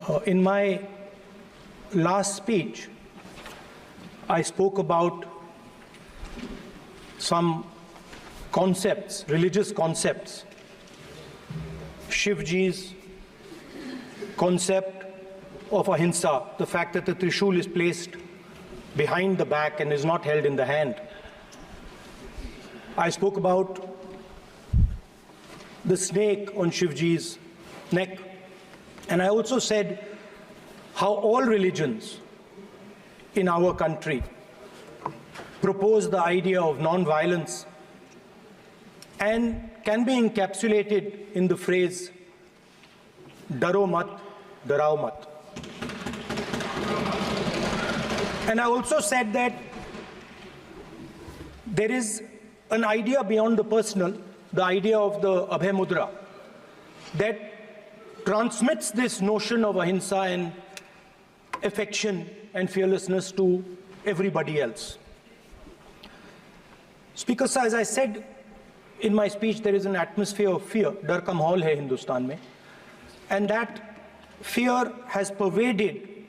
In my last speech, I spoke about some concepts, religious concepts. Shivji's concept of ahimsa, the fact that the Trishul is placed behind the back and is not held in the hand. I spoke about the snake on Shivji's neck. And I also said how all religions in our country propose the idea of non-violence and can be encapsulated in the phrase, Daro mat, darao mat. And I also said that there is an idea beyond the personal, the idea of the Abhay Mudra, that transmits this notion of ahimsa and affection and fearlessness to everybody else. Speaker sir, as I said in my speech, there is an atmosphere of fear, dar ka mahol hai Hindustan mein, and that fear has pervaded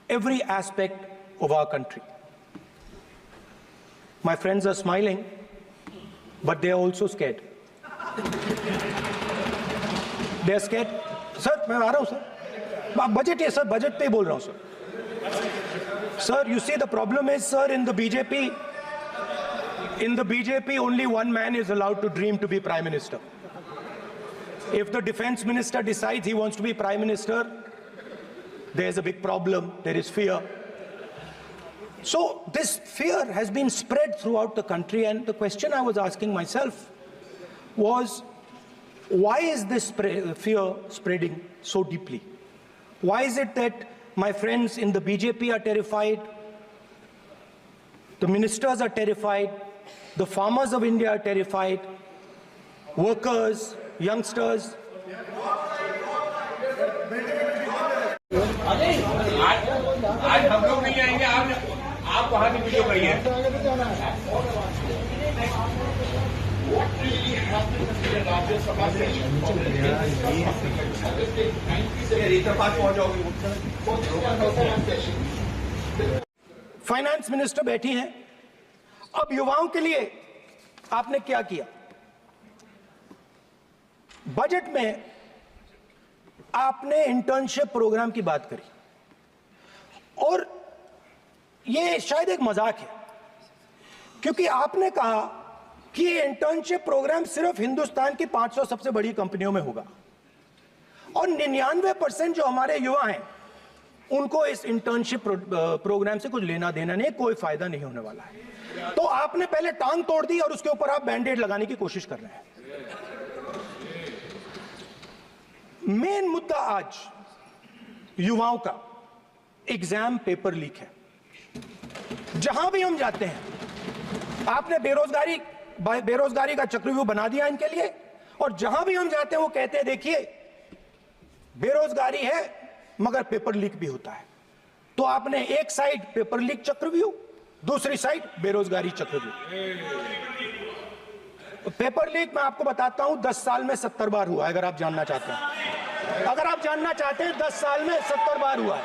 every aspect of our country. My friends are smiling, but they are also scared. They are scared. Sir, मैं आ रहा हूँ sir. Budget है sir, budget पे ही बोल रहा हूँ sir. Sir, you see the problem is, sir, in the BJP only one man is allowed to dream to be Prime Minister. If the Defense Minister decides he wants to be Prime Minister, there's a big problem, there is fear. So this fear has been spread throughout the country, and the question I was asking myself was, why is this fear spreading so deeply? Why is it that my friends in the BJP are terrified, the ministers are terrified, the farmers of India are terrified, workers, youngsters? आज हम लोग नहीं आएंगे, आप वहां की video करिए। राज्यसभा से फाइनेंस मिनिस्टर बैठी हैं। अब युवाओं के लिए आपने क्या किया? बजट में आपने इंटर्नशिप प्रोग्राम की बात करी, और ये शायद एक मजाक है, क्योंकि आपने कहा कि ये इंटर्नशिप प्रोग्राम सिर्फ हिंदुस्तान की 500 सबसे बड़ी कंपनियों में होगा, और 99% जो हमारे युवा हैं उनको इस इंटर्नशिप प्रोग्राम से कुछ लेना देना नहीं, कोई फायदा नहीं होने वाला है। तो आपने पहले टांग तोड़ दी और उसके ऊपर आप बैंडेड लगाने की कोशिश कर रहे हैं। मेन मुद्दा आज युवाओं का एग्जाम पेपर लीक है। जहां भी हम जाते हैं, आपने बेरोजगारी का चक्रव्यूह बना दिया इनके लिए, और जहां भी हम जाते हैं वो कहते हैं देखिए बेरोजगारी है मगर पेपर लीक भी होता है। तो आपने एक साइड पेपर लीक चक्रव्यूह, दूसरी साइड बेरोजगारी चक्रव्यूह। पेपर लीक मैं आपको बताता हूं 10 साल में 70 बार हुआ है। अगर आप जानना चाहते हैं, 10 साल में 70 बार हुआ है।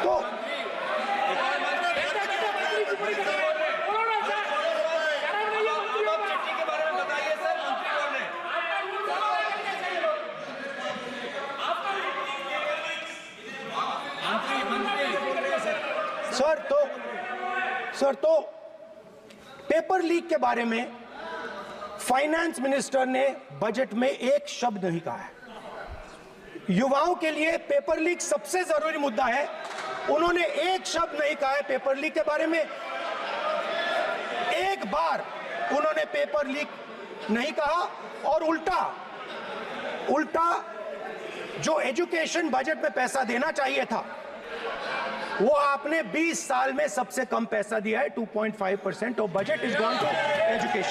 तो सर तो पेपर लीक के बारे में फाइनेंस मिनिस्टर ने बजट में एक शब्द नहीं कहा है। युवाओं के लिए पेपर लीक सबसे जरूरी मुद्दा है, उन्होंने एक शब्द नहीं कहा है पेपर लीक के बारे में। एक बार उन्होंने पेपर लीक नहीं कहा, और उल्टा जो एजुकेशन बजट में पैसा देना चाहिए था वो आपने 20 साल में सबसे कम पैसा दिया है। 2.5% of budget is gone to education.